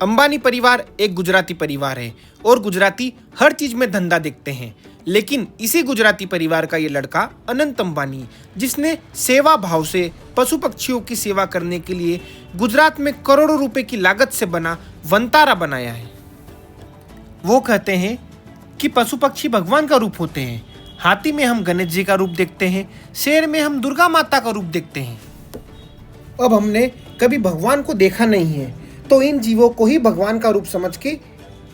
अंबानी परिवार एक गुजराती परिवार है और गुजराती हर चीज में धंधा देखते हैं। लेकिन इसी गुजराती परिवार का ये लड़का अनंत अंबानी, जिसने सेवा भाव से पशु पक्षियों की सेवा करने के लिए गुजरात में करोड़ों रुपए की लागत से बना वनतारा बनाया है। वो कहते हैं कि पशु पक्षी भगवान का रूप होते हैं। हाथी में हम गणेश जी का रूप देखते हैं, शेर में हम दुर्गा माता का रूप देखते हैं। अब हमने कभी भगवान को देखा नहीं है, तो इन जीवों को ही भगवान का रूप समझ के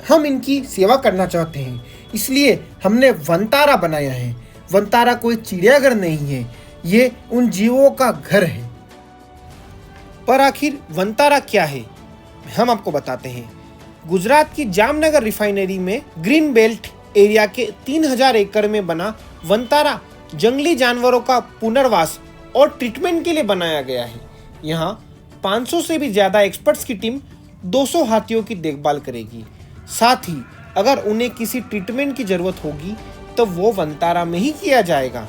हम इनकी सेवा करना चाहते हैं। इसलिए हमने वनतारा बनाया है। वनतारा कोई चिड़ियाघर नहीं है, ये उन जीवों का घर है। पर आखिर वनतारा क्या है, हम आपको बताते हैं। गुजरात की जामनगर रिफाइनरी में ग्रीन बेल्ट एरिया के 3000 एकड़ में बना वनतारा जंगली जानवरों का पुनर्वास और ट्रीटमेंट के लिए बनाया गया है। यहाँ 500 से भी ज्यादा एक्सपर्ट्स की टीम 200 हाथियों की देखभाल करेगी। साथ ही अगर उन्हें किसी ट्रीटमेंट की जरूरत होगी तो वो वनतारा में ही किया जाएगा।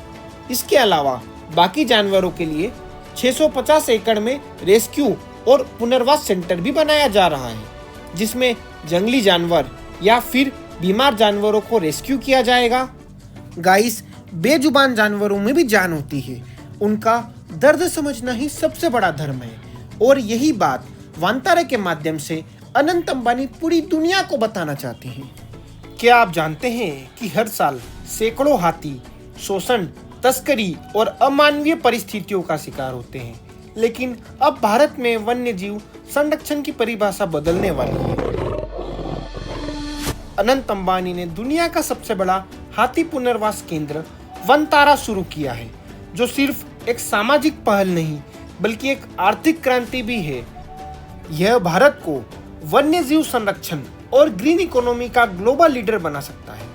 इसके अलावा बाकी जानवरों के लिए 650 एकड़ में रेस्क्यू और पुनर्वास सेंटर भी बनाया जा रहा है, जिसमें जंगली जानवर या फिर बीमार जानवरों को रेस्क्यू किया जाएगा। गाइस, बेजुबान जानवरों में भी जान होती है, उनका दर्द समझना ही सबसे बड़ा धर्म है। और यही बात वनतारा के माध्यम से अनंत अंबानी पूरी दुनिया को बताना चाहते हैं। क्या आप जानते हैं कि हर साल सैकड़ों हाथी शोषण, तस्करी और अमानवीय परिस्थितियों का शिकार होते हैं। लेकिन अब भारत में वन्य जीव संरक्षण की परिभाषा बदलने वाली है। अनंत अंबानी ने दुनिया का सबसे बड़ा हाथी पुनर्वास केंद्र वनतारा शुरू किया है, जो सिर्फ एक सामाजिक पहल नहीं बल्कि एक आर्थिक क्रांति भी है। यह भारत को वन्य जीव संरक्षण और ग्रीन इकोनॉमी का ग्लोबल लीडर बना सकता है।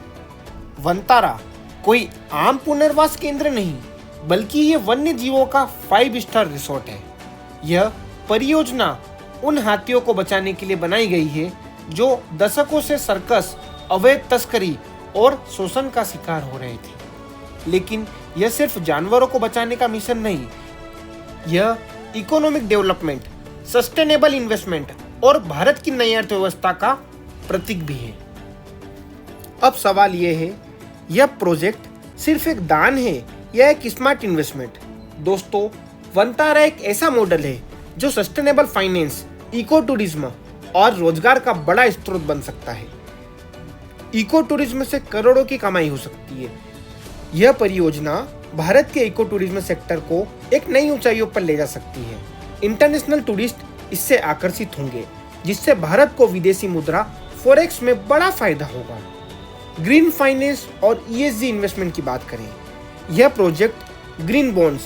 वनतारा कोई आम पुनर्वास केंद्र नहीं, बल्कि ये वन्य जीवों का 5 स्टार रिसोर्ट है। यह परियोजना उन हाथियों को बचाने के लिए बनाई गई है जो दशकों से सर्कस, अवैध तस्करी और शोषण का शिकार हो रहे थे। लेकिन यह सिर्फ जानवरों को बचाने का मिशन नहीं, यह इकोनॉमिक डेवलपमेंट, सस्टेनेबल इन्वेस्टमेंट और भारत की नई अर्थव्यवस्था का प्रतीक भी है। अब सवाल यह है, यह प्रोजेक्ट सिर्फ एक दान है या एक स्मार्ट इन्वेस्टमेंट? दोस्तों, वनतारा एक ऐसा मॉडल है जो सस्टेनेबल फाइनेंस, इको टूरिज्म और रोजगार का बड़ा स्रोत बन सकता है। इको टूरिज्म से करोड़ों की कमाई हो सकती है। यह परियोजना भारत के इको टूरिज्म सेक्टर को एक नई ऊंचाइयों पर ले जा सकती है। इंटरनेशनल टूरिस्ट इससे आकर्षित होंगे, जिससे भारत को विदेशी मुद्रा फॉरेक्स में बड़ा फायदा होगा। ग्रीन फाइनेंस और ESG इन्वेस्टमेंट की बात करें, यह project green bonds,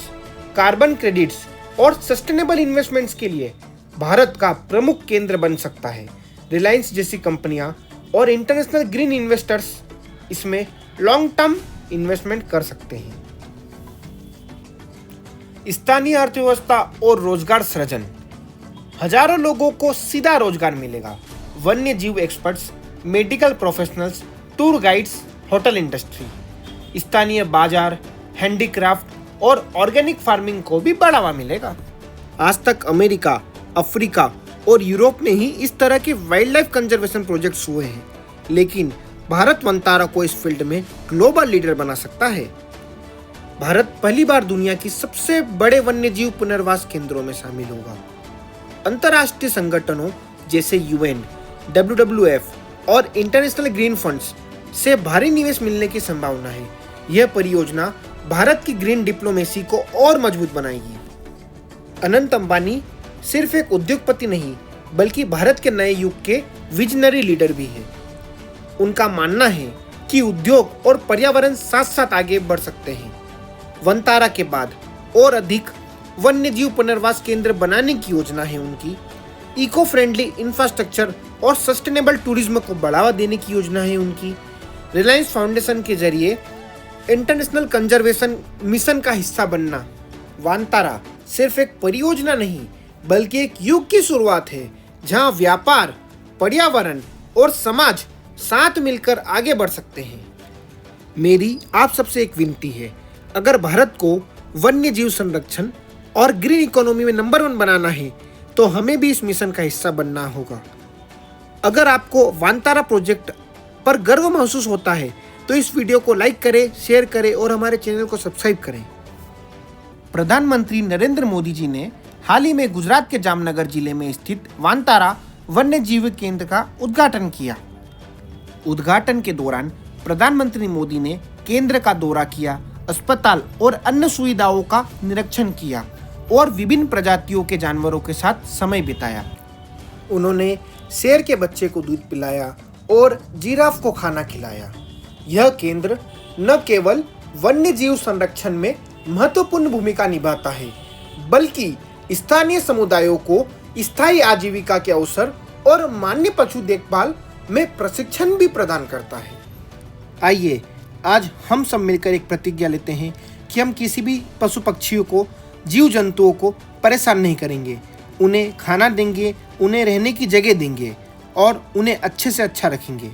carbon credits और सस्टेनेबल इन्वेस्टमेंट्स के लिए भारत का प्रमुख केंद्र बन सकता है। रिलायंस जैसी कंपनियां और इंटरनेशनल ग्रीन इन्वेस्टर्स इसमें लॉन्ग टर्म इन्वेस्टमेंट कर सकते हैं। स्थानीय अर्थव्यवस्था और रोजगार सृजन, हजारों लोगों को सीधा रोजगार मिलेगा। वन्य जीव experts, medical professionals, tour guides, hotel industry, स्थानीय बाजार, हैंडीक्राफ्ट और ऑर्गेनिक फार्मिंग को भी बढ़ावा मिलेगा। आज तक अमेरिका, अफ्रीका और यूरोप में ही इस तरह के वाइल्ड लाइफ कंजर्वेशन प्रोजेक्ट्स हुए हैं, लेकिन भारत वनतारा को इस फील्ड में ग्लोबल लीडर बना सकता है। भारत पहली बार दुनिया की सबसे बड़े वन्यजीव पुनर्वास केंद्रों में शामिल होगा। अंतर्राष्ट्रीय संगठनों जैसे UN, WWF और इंटरनेशनल ग्रीन फंड्स से भारी निवेश मिलने की संभावना है। यह परियोजना भारत की ग्रीन डिप्लोमेसी को और मजबूत बनाएगी। अनंत अंबानी सिर्फ एक उद्योगपति नहीं, बल्कि भारत के नए युग के विजनरी लीडर भी हैं। उनका मानना है कि उद्योग और पर्यावरण साथ साथ आगे बढ़ सकते हैं। वनतारा के बाद और अधिक वन्यजीव पुनर्वास केंद्र बनाने की योजना है उनकी। इको फ्रेंडली इंफ्रास्ट्रक्चर और सस्टेनेबल टूरिज्म को बढ़ावा देने की योजना है उनकी। रिलायंस फाउंडेशन के जरिए इंटरनेशनल कंजर्वेशन मिशन का हिस्सा बनना। वनतारा सिर्फ एक परियोजना नहीं, बल्कि एक युग की शुरुआत है, जहां व्यापार, पर्यावरण और समाज साथ मिलकर आगे बढ़ सकते हैं। मेरी आप सबसे एक विनती है, अगर भारत को वन्य जीव संरक्षण और ग्रीन इकोनॉमी में नंबर 1 बनाना है तो हमें भी इस मिशन का हिस्सा बनना होगा। अगर आपको वानतारा प्रोजेक्ट पर गर्व महसूस होता है तो इस वीडियो को लाइक करें, शेयर करें और हमारे चैनल को सब्सक्राइब करें। प्रधानमंत्री नरेंद्र मोदी जी ने हाल ही में गुजरात के जामनगर जिले में स्थित वानतारा वन्य जीव केंद्र का उद्घाटन किया। उद्घाटन के दौरान प्रधानमंत्री मोदी ने केंद्र का दौरा किया, अस्पताल और अन्य सुविधाओं का निरीक्षण किया और विभिन्न प्रजातियों के जानवरों के साथ समय बिताया। उन्होंने शेर के बच्चे को दूध पिलाया और जिराफ को खाना खिलाया। यह केंद्र न केवल वन्य जीव संरक्षण में महत्वपूर्ण भूमिका निभाता है, बल्कि स्थानीय समुदायों को स्थायी आजीविका के अवसर और मान्य पशु देखभाल में प्रशिक्षण भी प्रदान करता है। आइए आज हम सब मिलकर एक प्रतिज्ञा लेते हैं कि हम किसी भी पशु पक्षियों को, जीव जंतुओं को परेशान नहीं करेंगे। उन्हें खाना देंगे, उन्हें रहने की जगह देंगे और उन्हें अच्छे से अच्छा रखेंगे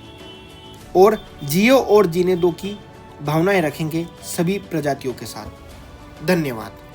और जियो और जीने दो की भावनाएं रखेंगे सभी प्रजातियों के साथ। धन्यवाद।